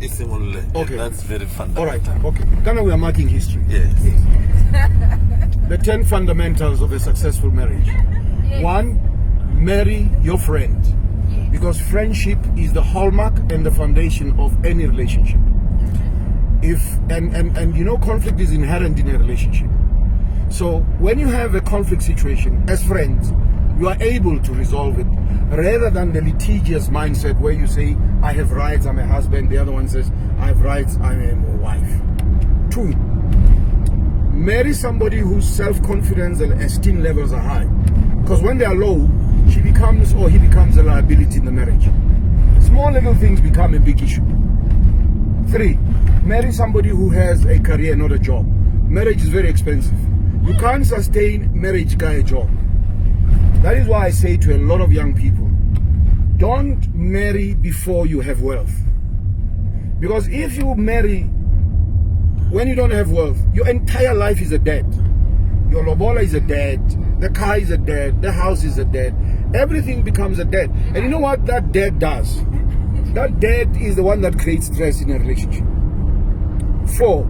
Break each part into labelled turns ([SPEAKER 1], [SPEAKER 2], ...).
[SPEAKER 1] Okay.
[SPEAKER 2] That's very fundamental.
[SPEAKER 1] All right. Okay. Now we are marking history.
[SPEAKER 2] Yes.
[SPEAKER 1] The 10 fundamentals of a successful marriage.
[SPEAKER 3] Yes.
[SPEAKER 1] 1, marry your friend.
[SPEAKER 3] Yes.
[SPEAKER 1] Because friendship is the hallmark and the foundation of any relationship. If and you know, conflict is inherent in a relationship. So when you have a conflict situation as friends, you are able to resolve it rather than the litigious mindset where you say, I have rights, I'm a husband, the other one says, I have rights, I'm a wife. 2, marry somebody whose self-confidence and esteem levels are high. Because when they are low, she becomes or he becomes a liability in the marriage. Small little things become a big issue. 3, marry somebody who has a career, not a job. Marriage is very expensive. You can't sustain marriage by a job. That is why I say to a lot of young people, don't marry before you have wealth. Because if you marry when you don't have wealth, your entire life is a debt. Your lobola is a debt, the car is a debt, the house is a debt. Everything becomes a debt. And you know what that debt does? That debt is the one that creates stress in a relationship. 4,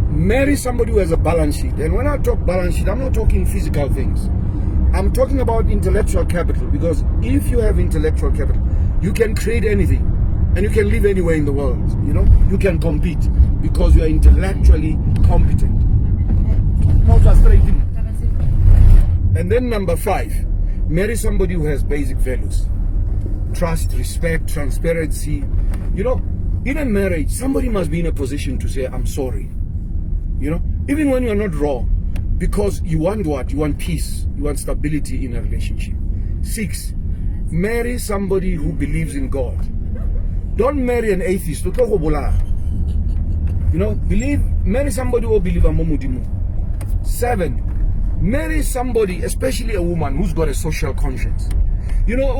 [SPEAKER 1] marry somebody who has a balance sheet. And when I talk balance sheet, I'm not talking physical things. I'm talking about intellectual capital, because if you have intellectual capital, you can create anything and you can live anywhere in the world. You know, you can compete because you are intellectually competent. Not frustrating. And then number 5, marry somebody who has basic values: trust, respect, transparency. You know, in a marriage, somebody must be in a position to say, I'm sorry. You know, even when you're not wrong. Because you want what? You want peace. You want stability in a relationship. 6, marry somebody who believes in God. Don't marry an atheist. You know, marry somebody who believes in Momudimu. 7, marry somebody, especially a woman, who's got a social conscience. You know, I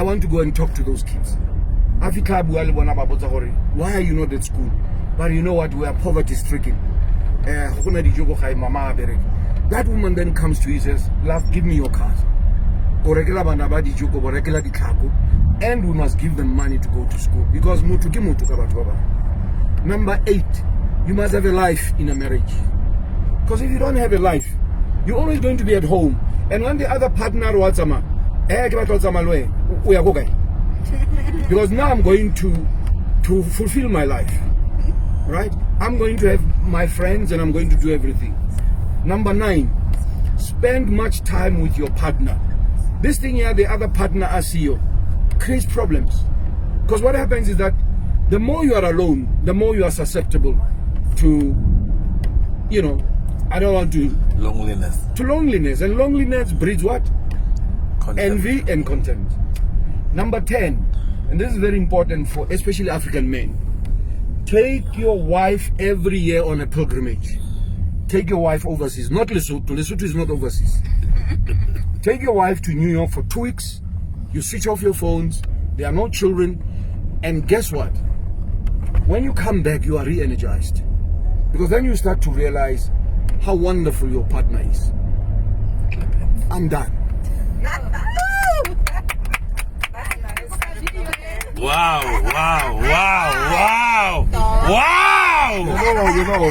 [SPEAKER 1] want to go and talk to those kids. Why are you not at school? But you know what? We are poverty stricken. That woman then comes to you and says, love, give me your card. And we must give them money to go to school. Because number 8, you must have a life in a marriage. Because if you don't have a life, you're always going to be at home. And when the other partner we are going. Because now I'm going to fulfill my life, right? I'm going to have my friends and I'm going to do everything. Number 9, spend much time with your partner. This thing here, the other partner as you, creates problems. Because what happens is that the more you are alone, the more you are susceptible to, you know, I don't want to...
[SPEAKER 2] Loneliness.
[SPEAKER 1] To loneliness. And loneliness breeds what? Contempt. Envy and contempt. Number 10, and this is very important for especially African men. Take your wife every year on a pilgrimage. Take your wife overseas. Not Lesotho. Lesotho is not overseas. Take your wife to New York for 2 weeks. You switch off your phones. There are no children. And guess what? When you come back, you are re-energized. Because then you start to realize how wonderful your partner is. I'm done.
[SPEAKER 2] Wow, wow, wow, wow, wow!
[SPEAKER 1] You know,